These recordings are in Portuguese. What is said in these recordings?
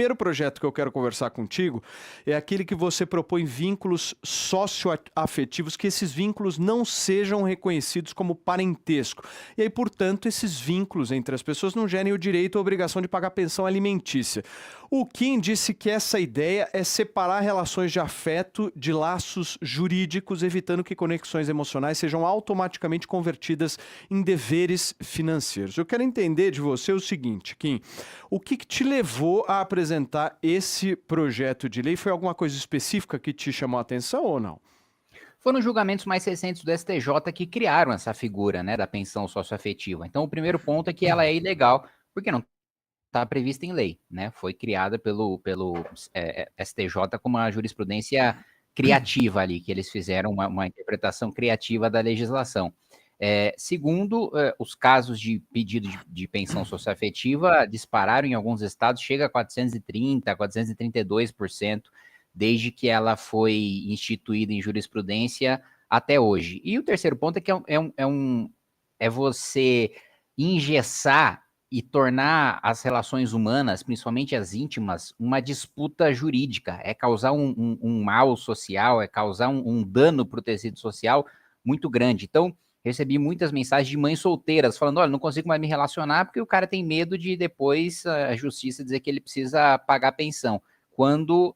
primeiro projeto que eu quero conversar contigo é aquele que você propõe vínculos socioafetivos, que esses vínculos não sejam reconhecidos como parentesco. E aí, portanto, esses vínculos entre as pessoas não gerem o direito ou a obrigação de pagar pensão alimentícia. O Kim disse que essa ideia é separar relações de afeto de laços jurídicos, evitando que conexões emocionais sejam automaticamente convertidas em deveres financeiros. Eu quero entender de você o seguinte, Kim, o que te levou a apresentar esse projeto de lei? Foi alguma coisa específica que te chamou a atenção ou não? Foram julgamentos mais recentes do STJ que criaram essa figura, né, da pensão socioafetiva. Então, o primeiro ponto é que ela é ilegal, porque não está prevista em lei, né? Foi criada pelo STJ com uma jurisprudência criativa ali, que eles fizeram uma interpretação criativa da legislação. Segundo, os casos de pedido de pensão socioafetiva dispararam em alguns estados, chega a 430%, 432%, desde que ela foi instituída em jurisprudência até hoje. E o terceiro ponto é que é você engessar e tornar as relações humanas, principalmente as íntimas, uma disputa jurídica. É causar um mal social, é causar um dano para o tecido social muito grande. Então, recebi muitas mensagens de mães solteiras falando, olha, não consigo mais me relacionar porque o cara tem medo de depois a justiça dizer que ele precisa pagar pensão, quando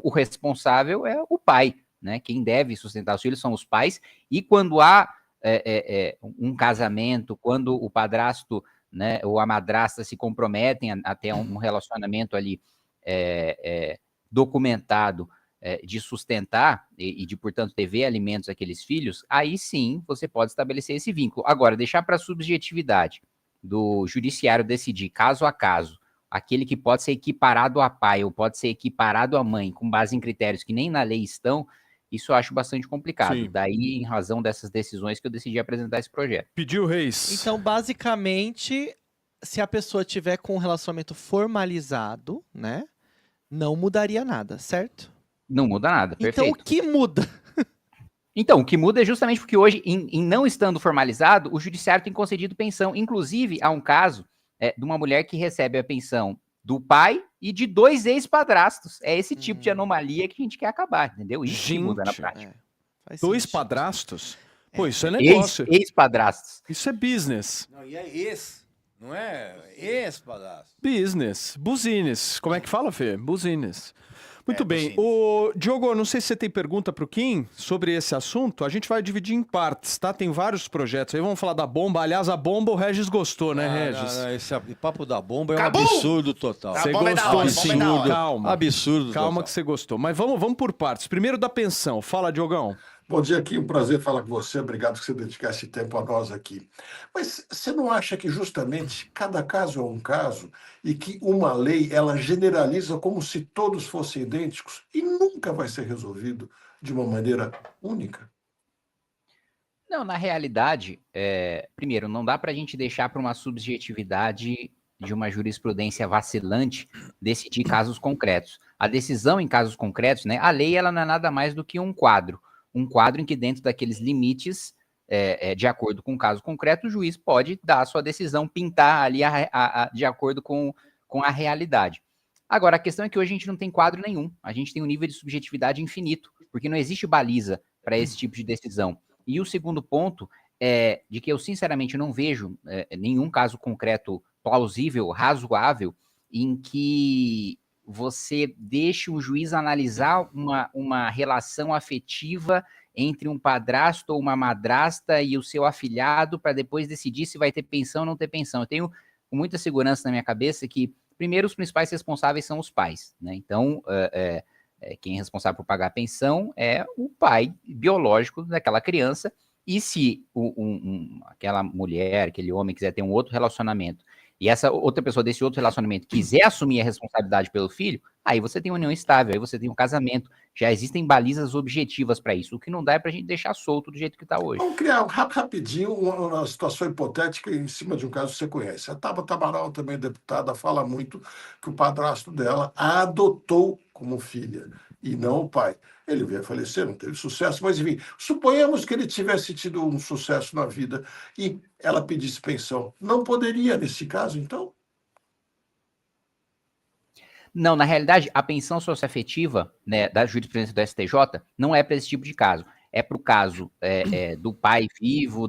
o responsável é o pai, né? Quem deve sustentar os filhos são os pais, e quando há um casamento, quando o padrasto, né, ou a madrasta se comprometem a ter um relacionamento ali documentado de sustentar e de, portanto, dever alimentos àqueles filhos, aí sim você pode estabelecer esse vínculo. Agora, deixar para a subjetividade do judiciário decidir, caso a caso, aquele que pode ser equiparado a pai ou pode ser equiparado a mãe, com base em critérios que nem na lei estão, isso eu acho bastante complicado. Sim. Daí, em razão dessas decisões, que eu decidi apresentar esse projeto. Pediu, Reis. Então, basicamente, se a pessoa tiver com um relacionamento formalizado, né, não mudaria nada, certo? Não muda nada, perfeito. Então, o que muda? Então, o que muda é justamente porque hoje, em não estando formalizado, o judiciário tem concedido pensão. Inclusive, há um caso de uma mulher que recebe a pensão do pai e de 2 ex-padrastos. É esse tipo de anomalia que a gente quer acabar, entendeu? Isso que muda na prática. 2 padrastos? Pô, isso é negócio. Ex-padrastos. Isso é business. Não, e é ex, não é ex-padrasto. Business. Business. Como é que fala, Fê? Business. Muito bem. Business. O Diogo, não sei se você tem pergunta para o Kim sobre esse assunto. A gente vai dividir em partes, tá? Tem vários projetos aí. Vamos falar da bomba. Aliás, a bomba o Regis gostou, né, Regis? Não, esse papo da bomba é Acabou! um absurdo total. Você bomba é da hora, gostou? bomba é da hora. Calma. Absurdo Calma total. que você gostou. Mas vamos por partes. Primeiro da pensão. Fala, Diogão. Bom dia, Kim. Um prazer falar com você. Obrigado por você dedicar esse tempo a nós aqui. Mas você não acha que justamente cada caso é um caso e que uma lei ela generaliza como se todos fossem idênticos e nunca vai ser resolvido de uma maneira única? Não, na realidade, primeiro, não dá para a gente deixar para uma subjetividade de uma jurisprudência vacilante decidir casos concretos. A decisão em casos concretos, né, a lei ela não é nada mais do que um quadro em que dentro daqueles limites, de acordo com o caso concreto, o juiz pode dar a sua decisão, pintar ali de acordo com a realidade. Agora, a questão é que hoje a gente não tem quadro nenhum, a gente tem um nível de subjetividade infinito, porque não existe baliza para esse tipo de decisão. E o segundo ponto é de que eu, sinceramente, não vejo nenhum caso concreto plausível, razoável, em que você deixe o juiz analisar uma relação afetiva entre um padrasto ou uma madrasta e o seu afilhado para depois decidir se vai ter pensão ou não ter pensão. Eu tenho com muita segurança na minha cabeça que, primeiro, os principais responsáveis são os pais, né? Então, quem é responsável por pagar a pensão é o pai biológico daquela criança, e se aquela mulher, aquele homem quiser ter um outro relacionamento, e essa outra pessoa desse outro relacionamento quiser assumir a responsabilidade pelo filho, aí você tem uma união estável, aí você tem um casamento, já existem balizas objetivas para isso. O que não dá é para a gente deixar solto do jeito que está hoje. Vamos criar rapidinho uma situação hipotética em cima de um caso que você conhece. A Tabata Amaral, também deputada, fala muito que o padrasto dela a adotou como filha e não o pai. Ele veio a falecer, não teve sucesso, mas enfim, suponhamos que ele tivesse tido um sucesso na vida e ela pedisse pensão. Não poderia nesse caso, então? Não, na realidade, a pensão socioafetiva, né, da jurisprudência do STJ não é para esse tipo de caso. É para o caso do pai vivo,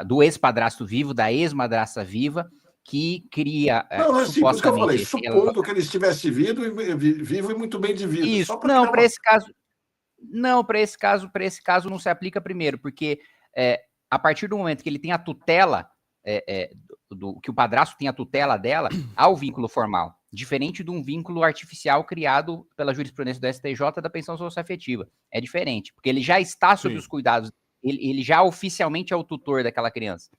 do ex-padrasto vivo, da ex-madrasta viva, que cria Não, é assim, por isso que eu falei, supostamente... supondo que ele estivesse vivo e muito bem de vida. Isso, Só para não, criar para uma... esse caso... Não, para esse caso não se aplica primeiro, porque a partir do momento que ele tem a tutela, que o padrasto tem a tutela dela, há o vínculo formal, diferente de um vínculo artificial criado pela jurisprudência do STJ da pensão socioafetiva. É diferente, porque ele já está sob Sim. os cuidados, ele já oficialmente é o tutor daquela criança.